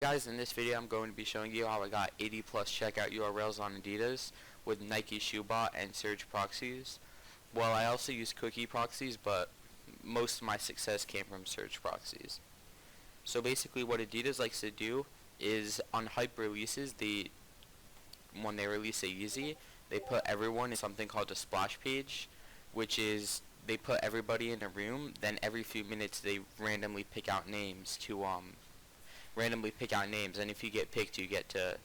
Guys, in this video I'm going to be showing you how I got 80 plus checkout URLs on Adidas with Nikeshoebot and Surge proxies. Well, I also use cookie proxies, but most of my success came from Surge proxies. So basically what Adidas likes to do is on hype releases, when they release a Yeezy, they put everyone in something called a splash page, which is they put everybody in a room, then every few minutes they randomly pick out names and if you get picked you get to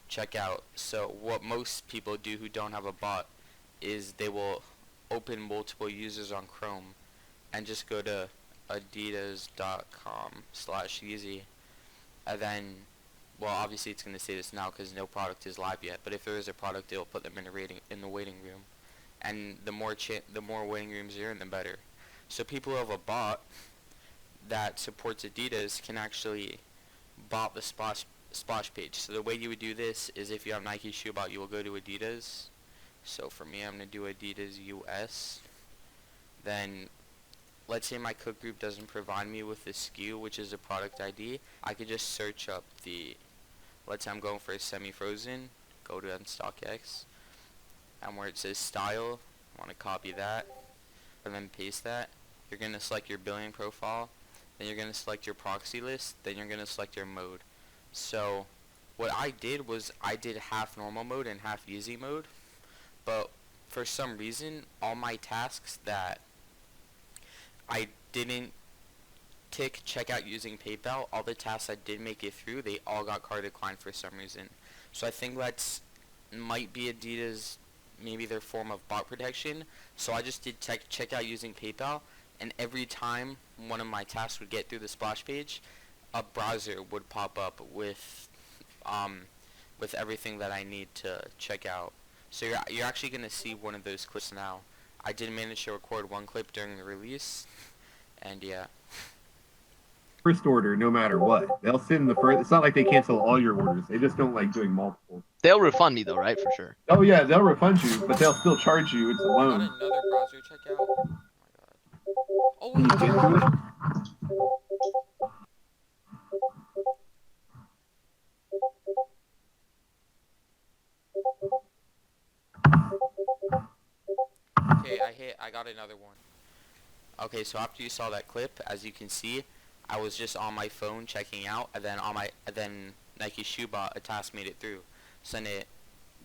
check out. So what most people do who don't have a bot is they will open multiple users on Chrome and just go to adidas.com/Yeezy, and then, well, obviously it's going to say this now because no product is live yet, but if there is a product it will put them in the waiting room, and the more waiting rooms you're in, the better. So people who have a bot that supports Adidas can actually bought the splash page. So the way you would do this is if you have Nikeshoebot, you will go to Adidas. So for me, I'm going to do Adidas US. Then let's say my cook group doesn't provide me with the SKU, which is a product ID. I could just search up let's say I'm going for a semi-frozen, go to StockX, and where it says style, I want to copy that, and then paste that. You're going to select your billing profile, then you're going to select your proxy list, then you're going to select your mode. So what I did was I did half normal mode and half easy mode, but for some reason all my tasks that I didn't tick checkout using PayPal, all the tasks I did make it through, they all got card declined for some reason. So I think that's might be Adidas, maybe their form of bot protection. So I just did checkout using PayPal, and every time one of my tasks would get through the splash page, a browser would pop up with everything that I need to check out. So you're actually gonna see one of those clips now. I did manage to record one clip during the release, and yeah. First order, no matter what. They'll send the first. It's not like they cancel all your orders. They just don't like doing multiple. They'll refund me though, right? For sure. Oh yeah, they'll refund you, but they'll still charge you. It's a I got loan. another browser checkout. Oh my god. Oh Can wait, you get to it? okay, I got another one. Okay, so after you saw that clip, as you can see, I was just on my phone checking out, and then Nikeshoebot, a task made it through. So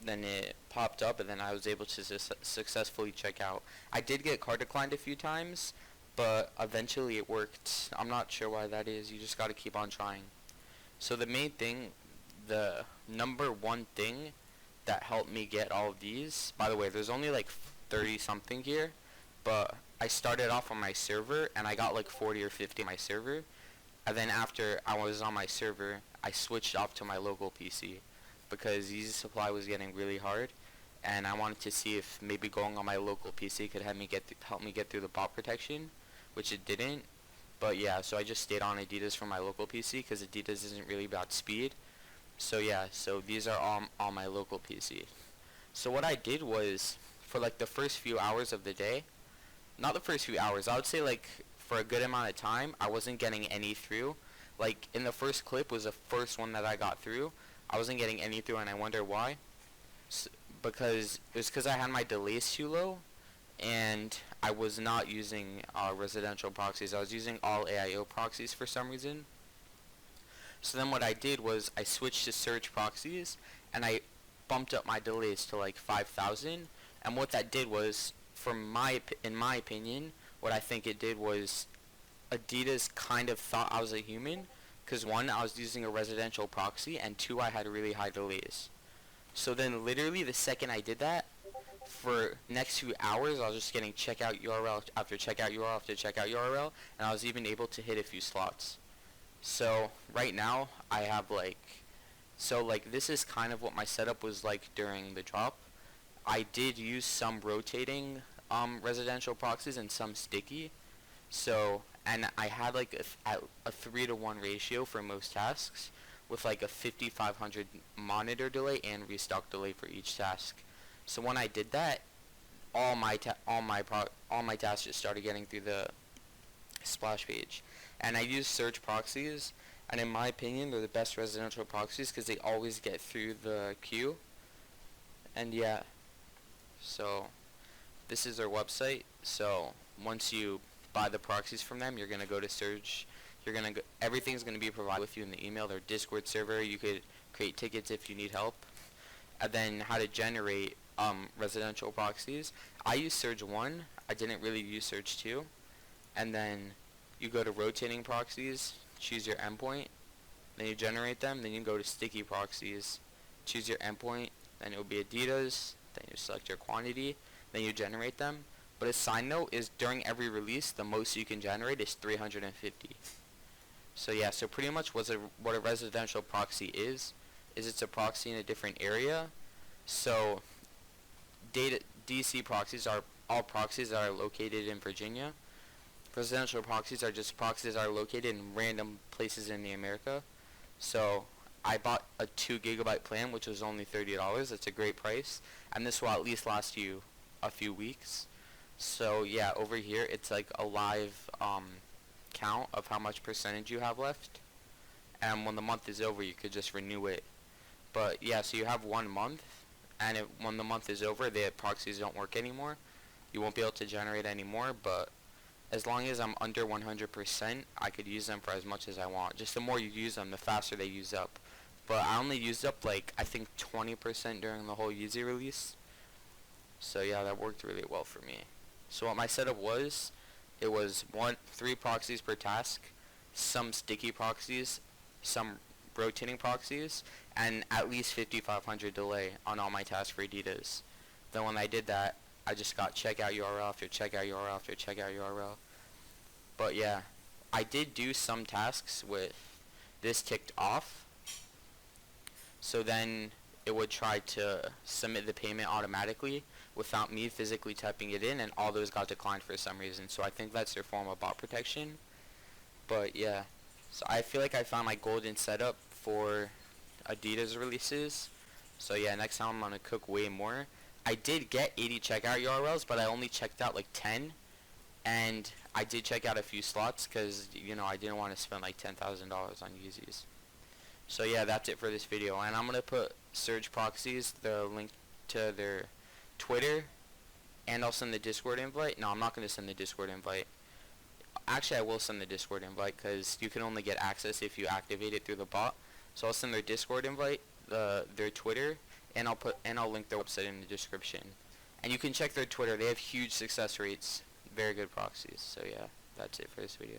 then it popped up, and then I was able to successfully check out. I did get card declined a few times, but eventually it worked. I'm not sure why that is. You just got to keep on trying. So the main thing, the number one thing that helped me get all of these, by the way, there's only like 30 something here, but I started off on my server and I got like 40 or 50 on my server, and then after I was on my server I switched off to my local PC because Yeezy supply was getting really hard, and I wanted to see if maybe going on my local PC could help me get through the bot protection, which it didn't. But yeah, so I just stayed on Adidas for my local PC because Adidas isn't really about speed. So yeah, so these are all on my local PC. So what I did was, for like the first few hours of the day, not the first few hours, I would say like for a good amount of time, I wasn't getting any through. Like in the first clip was the first one that I got through. I wasn't getting any through, and I wonder why. S because it was because I had my delays too low, and I was not using residential proxies. I was using all AIO proxies for some reason. So then what I did was I switched to Surge proxies, and I bumped up my delays to like 5,000. And what that did was, in my opinion, what I think it did was Adidas kind of thought I was a human, because one, I was using a residential proxy, and two, I had really high delays. So then literally the second I did that, for next few hours, I was just getting checkout URL after checkout URL after checkout URL, and I was even able to hit a few slots. So right now I have like this is kind of what my setup was like during the drop. I did use some rotating residential proxies and some sticky. So, and I had like a 3-to-1 ratio for most tasks, with like a 5500 monitor delay and restock delay for each task. So when I did that, all my tasks just started getting through the splash page. And I used Surge proxies, And in my opinion, they're the best residential proxies because they always get through the queue. And yeah, so this is their website. So once you buy the proxies from them, you're gonna go to Surge. Everything's gonna be provided with you in the email. Their Discord server. You could create tickets if you need help. And then how to generate residential proxies. I use Surge 1. I didn't really use Surge 2. And then you go to rotating proxies, choose your endpoint, then you generate them, then you go to sticky proxies, choose your endpoint, then it will be adidas, then you select your quantity, then you generate them. But a side note is during every release, the most you can generate is 350. So yeah, so pretty much what a residential proxy is it's a proxy in a different area. So DC proxies are all proxies that are located in Virginia. Residential proxies are just proxies that are located in random places in the America. So I bought a 2 gigabyte plan, which was only $30. That's a great price, and this will at least last you a few weeks. So yeah, over here it's like a live count of how much percentage you have left, and when the month is over, you could just renew it. But yeah, so you have 1 month, and when the month is over, the proxies don't work anymore. You won't be able to generate anymore, but as long as I'm under 100%, I could use them for as much as I want. Just the more you use them, the faster they use up. But I only used up like, I think 20% during the whole Yeezy release. So yeah, that worked really well for me. So what my setup was, it was 3 proxies per task, some sticky proxies, some rotating proxies, and at least 5500 delay on all my tasks for Adidas. Then when I did that, I just got checkout URL after checkout URL after checkout URL. But yeah, I did do some tasks with this ticked off. So then it would try to submit the payment automatically without me physically typing it in, and all those got declined for some reason. So I think that's their form of bot protection. But yeah, so I feel like I found my golden setup for Adidas releases. So yeah, next time I'm gonna cook way more. I did get 80 checkout URLs, but I only checked out like 10, and I did check out a few slots because, you know, I didn't want to spend like $10,000 on Yeezys. So yeah, that's it for this video, and I'm gonna put Surge Proxies, the link to their Twitter, and I'll send the Discord invite. No, I'm not gonna send the Discord invite. Actually, I will send the Discord invite because you can only get access if you activate it through the bot. So I'll send their Discord invite, their Twitter, and I'll link their website in the description. And you can check their Twitter. They have huge success rates, very good proxies. So yeah, that's it for this video.